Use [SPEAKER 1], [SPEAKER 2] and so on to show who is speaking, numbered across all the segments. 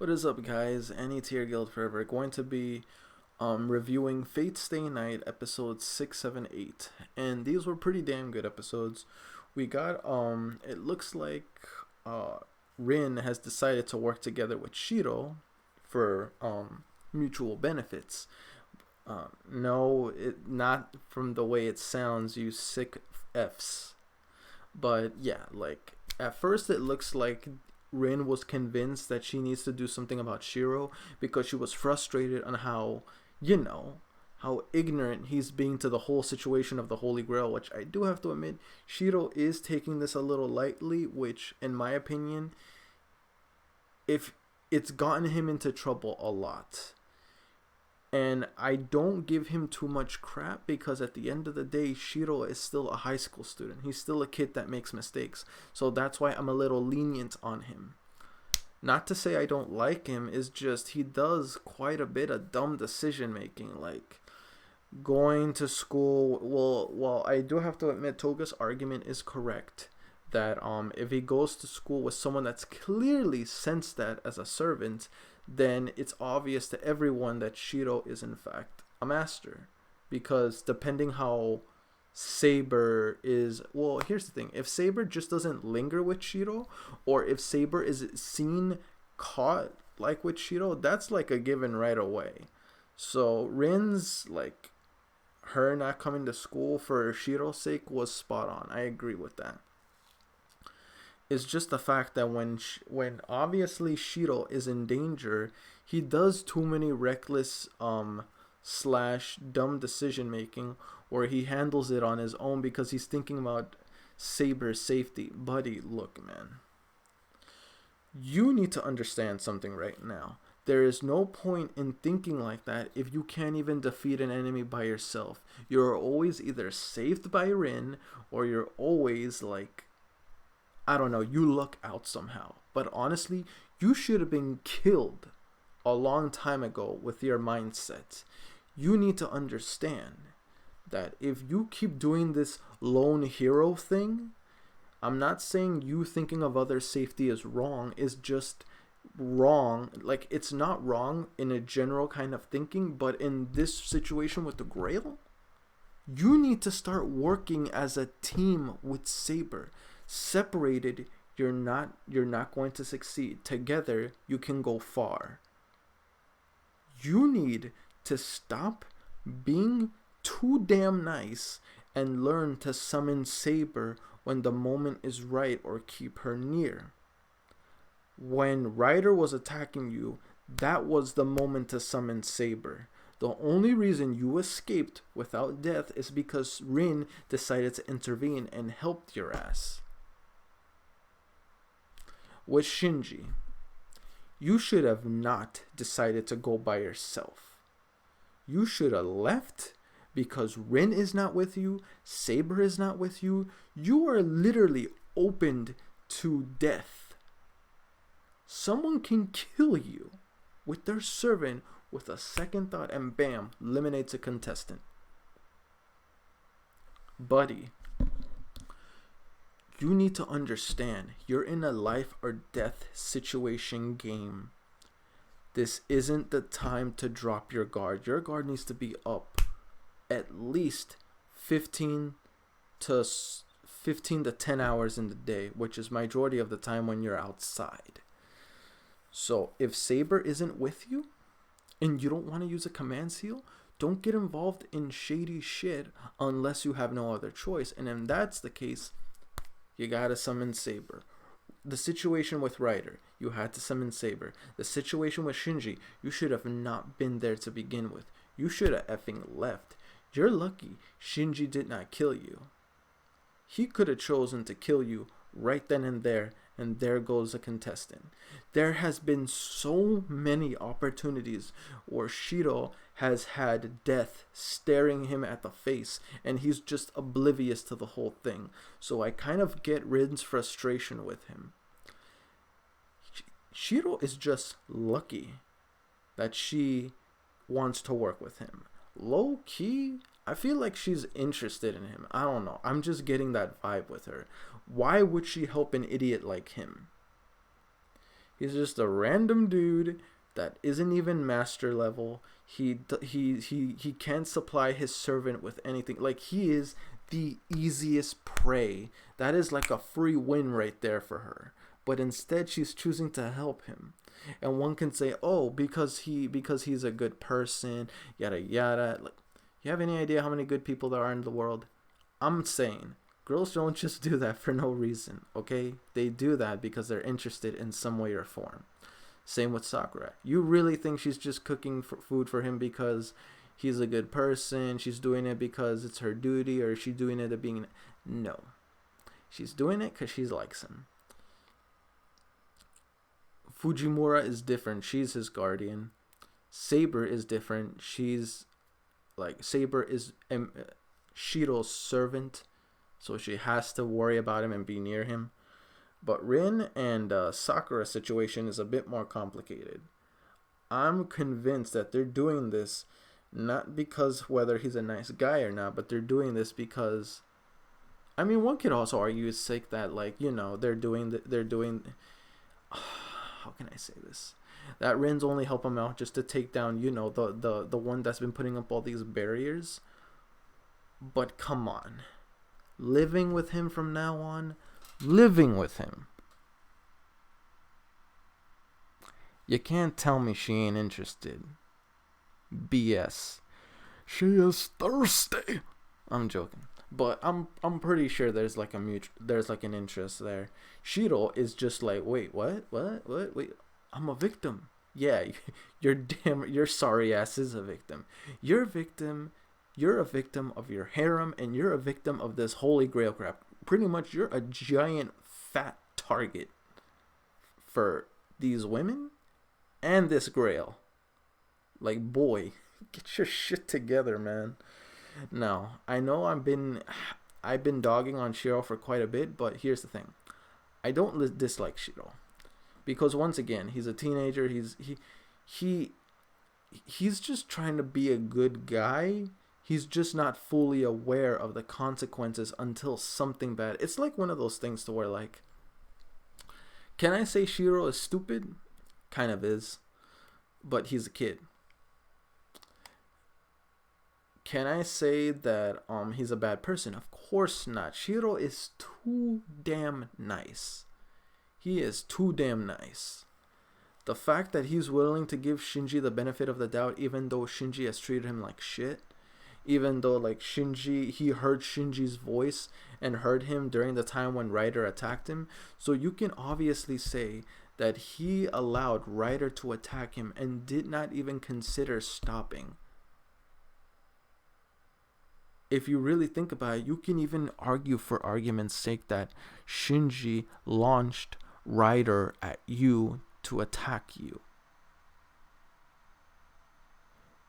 [SPEAKER 1] What is up, guys? Any Tier Guild Forever going to be reviewing Fate Stay Night episodes 6, 7, 8, and these were pretty damn good episodes. We got it looks like uh Rin has decided to work together with Shiro for mutual benefits. No, it not from the way it sounds, you sick f's. But yeah, like at first it looks like Rin was convinced that she needs to do something about Shiro because she was frustrated on how, you know, how ignorant he's being to the whole situation of the Holy Grail, which I do have to admit, Shiro is taking this a little lightly, which, in my opinion, if it's gotten him into trouble a lot. And I don't give him too much crap because at the end of the day, Shiro is still a high school student. He's still a kid that makes mistakes. So that's why I'm a little lenient on him. Not to say I don't like him, it's just he does quite a bit of dumb decision making. Like going to school. Well, I do have to admit Toga's argument is correct. That if he goes to school with someone that's clearly sensed that as a servant, then it's obvious to everyone that Shiro is in fact a master. Because depending how Saber is, well, here's the thing: if Saber just doesn't linger with Shiro, or if Saber is seen caught like with Shiro, that's like a given right away. So Rin's like her not coming to school for Shiro's sake was spot on. I agree with that. It's just the fact that when obviously Shiro is in danger, he does too many reckless slash dumb decision making, or he handles it on his own because he's thinking about Saber's safety. Buddy, look, man, you need to understand something right now. There is no point in thinking like that if you can't even defeat an enemy by yourself. You're always either saved by Rin, or you're always like, I don't know, you luck out somehow. But honestly, you should have been killed a long time ago with your mindset. You need to understand that if you keep doing this lone hero thing, I'm not saying you thinking of others' safety is wrong, is just wrong. Like, it's not wrong in a general kind of thinking, but in this situation with the Grail, you need to start working as a team with Saber. Separated, you're not going to succeed. Together, you can go far. You need to stop being too damn nice and learn to summon Saber when the moment is right, or keep her near. When Ryder was attacking you, that was the moment to summon Saber. The only reason you escaped without death is because Rin decided to intervene and helped your ass. With Shinji, you should have not decided to go by yourself. You should have left because Rin is not with you, Saber is not with you. You are literally opened to death. Someone can kill you with their servant with a second thought, and bam, eliminates a contestant. Buddy, you need to understand, you're in a life or death situation game. This isn't the time to drop your guard. Your guard needs to be up at least 15 to 10 hours in the day, which is majority of the time when you're outside. So if Saber isn't with you and you don't want to use a command seal, don't get involved in shady shit unless you have no other choice. And if that's the case, you gotta summon Saber. The situation with Ryder, you had to summon Saber. The situation with Shinji, you should have not been there to begin with. You should have effing left. You're lucky Shinji did not kill you. He could have chosen to kill you right then and there goes a contestant. There has been so many opportunities where Shiro has had death staring him at the face, and he's just oblivious to the whole thing. So I kind of get Rin's frustration with him. Shiro is just lucky that she wants to work with him. Low key, I feel like she's interested in him. I don't know. I'm just getting that vibe with her. Why would she help an idiot like him? He's just a random dude that isn't even master level. He can't supply his servant with anything. Like, he is the easiest prey. That is like a free win right there for her. But instead, she's choosing to help him. And one can say, "Oh, because he's a good person, yada yada." Like, you have any idea how many good people there are in the world? I'm saying, girls don't just do that for no reason, okay? They do that because they're interested in some way or form. Same with Sakura. You really think she's just cooking food for him because he's a good person? She's doing it because it's her duty, or is she doing it to being... No. She's doing it because she likes him. Fujimura is different. She's his guardian. Saber is different. Saber is Shiro's servant, so she has to worry about him and be near him. But Rin and Sakura's situation is a bit more complicated. I'm convinced that they're doing this not because whether he's a nice guy or not, but they're doing this because, I mean, one could also argue it's sick that, like, you know, they're doing how can I say this? That Rin's only help him out just to take down, you know, the one that's been putting up all these barriers. But come on. Living with him from now on. Living with him. You can't tell me she ain't interested. BS. She is thirsty. I'm joking. But I'm pretty sure there's like an interest there. Shiro is just like, wait, what? Wait, I'm a victim. Yeah, your sorry ass is a victim. You're a victim of your harem, and you're a victim of this holy grail crap. Pretty much, you're a giant fat target for these women and this grail. Like, boy, get your shit together, man. Now, I know I've been dogging on Shiro for quite a bit, but here's the thing. I don't dislike Shiro because, once again, he's a teenager. He's just trying to be a good guy. He's just not fully aware of the consequences until something bad. It's like one of those things to where, like, can I say Shiro is stupid? Kind of is, but he's a kid. Can I say that he's a bad person? Of course not. Shiro is too damn nice. He is too damn nice. The fact that he's willing to give Shinji the benefit of the doubt, even though Shinji has treated him like shit, even though, like, he heard Shinji's voice and heard him during the time when Ryder attacked him. So you can obviously say that he allowed Ryder to attack him and did not even consider stopping. If you really think about it, you can even argue for argument's sake that Shinji launched Ryder at you to attack you.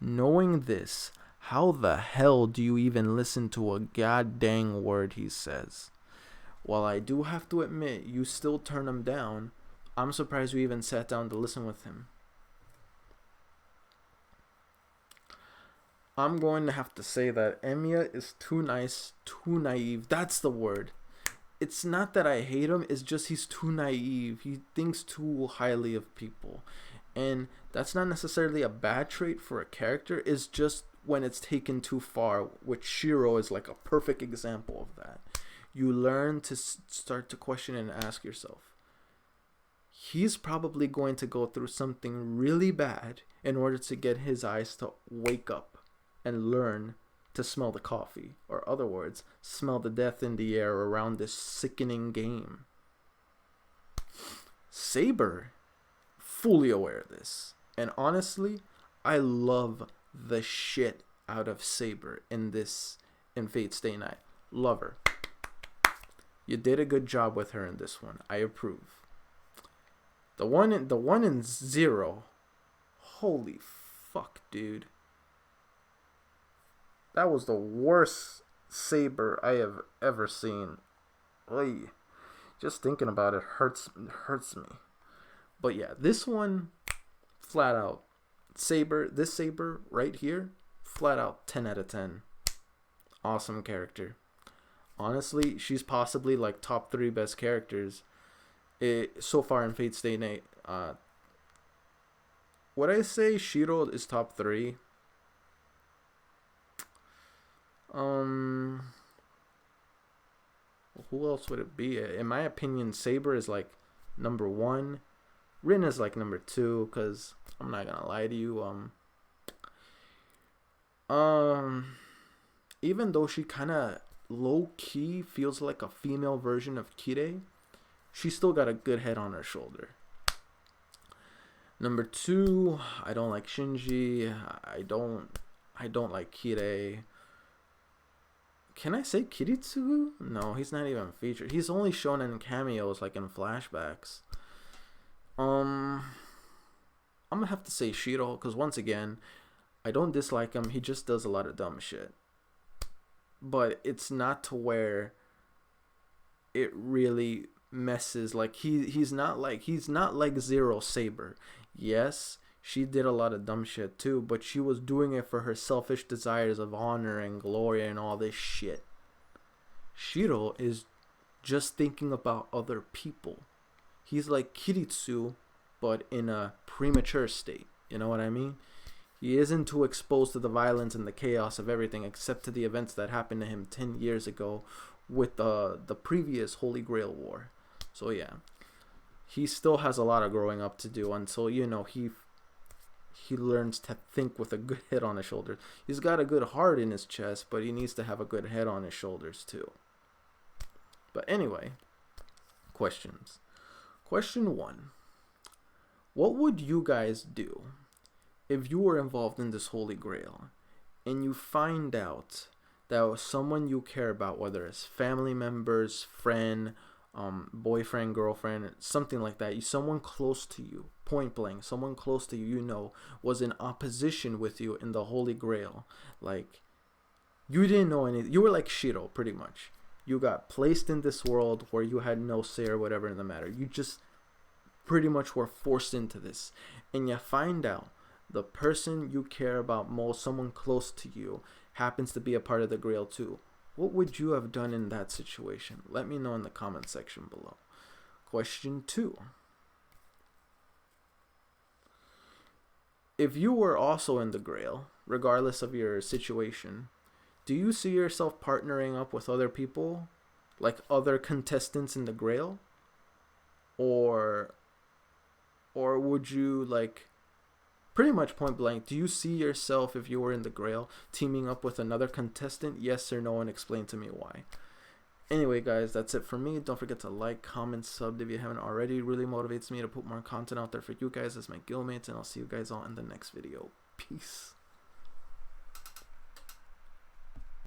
[SPEAKER 1] Knowing this, how the hell do you even listen to a goddamn word he says? While I do have to admit, you still turn him down. I'm surprised you even sat down to listen with him. I'm going to have to say that Emiya is too nice, too naive. That's the word. It's not that I hate him, it's just he's too naive. He thinks too highly of people. And that's not necessarily a bad trait for a character, it's just when it's taken too far, which Shiro is like a perfect example of that. You learn to start to question and ask yourself, he's probably going to go through something really bad in order to get his eyes to wake up and learn to smell the coffee, or other words, smell the death in the air around this sickening game. Saber, fully aware of this, and honestly, I love the shit out of Saber in Fate Stay Night. Love her. You did a good job with her in this one. I approve. The one in Zero. Holy fuck, dude. That was the worst Saber I have ever seen. Oy. Just thinking about it hurts me. But yeah, this one, flat out. This Saber right here, flat out 10 out of 10. Awesome character. Honestly, she's possibly like top 3 best characters so far in Fate Stay Night. Would I say Shiro is top 3? Who else would it be? In my opinion, Saber is like number 1. Rin is like number 2, because I'm not gonna lie to you. Even though she kind of low key feels like a female version of Kire, she still got a good head on her shoulder. Number 2, I don't like Shinji. I don't like Kire. Can I say Kiritsugu? No, he's not even featured. He's only shown in cameos, like in flashbacks. I'm gonna have to say Shiro, because once again, I don't dislike him. He just does a lot of dumb shit. But it's not to where it really messes. Like he's not like Zero Saber. Yes, she did a lot of dumb shit too, but she was doing it for her selfish desires of honor and glory and all this shit. Shiro is just thinking about other people. He's like Kiritsu, but in a premature state. You know what I mean? He isn't too exposed to the violence and the chaos of everything, except to the events that happened to him 10 years ago with the previous Holy Grail War. So yeah, he still has a lot of growing up to do until, you know, he learns to think with a good head on his shoulders. He's got a good heart in his chest, but he needs to have a good head on his shoulders too. But anyway, questions. Question 1. What would you guys do if you were involved in this Holy Grail and you find out that someone you care about, whether it's family members, friend, boyfriend, girlfriend, something like that, someone close to you, point blank, someone close to you, you know, was in opposition with you in the Holy Grail? Like, you didn't know anything. You were like Shiro, pretty much. You got placed in this world where you had no say or whatever in the matter. You just pretty much were forced into this. And you find out the person you care about most, someone close to you, happens to be a part of the Grail too. What would you have done in that situation? Let me know in the comment section below. Question 2. If you were also in the Grail, regardless of your situation, do you see yourself partnering up with other people, like other contestants in the Grail? Or would you, like, pretty much point blank, do you see yourself, if you were in the Grail, teaming up with another contestant? Yes or no, and explain to me why. Anyway, guys, that's it for me. Don't forget to like, comment, sub if you haven't already. It really motivates me to put more content out there for you guys as my guildmates, and I'll see you guys all in the next video. Peace.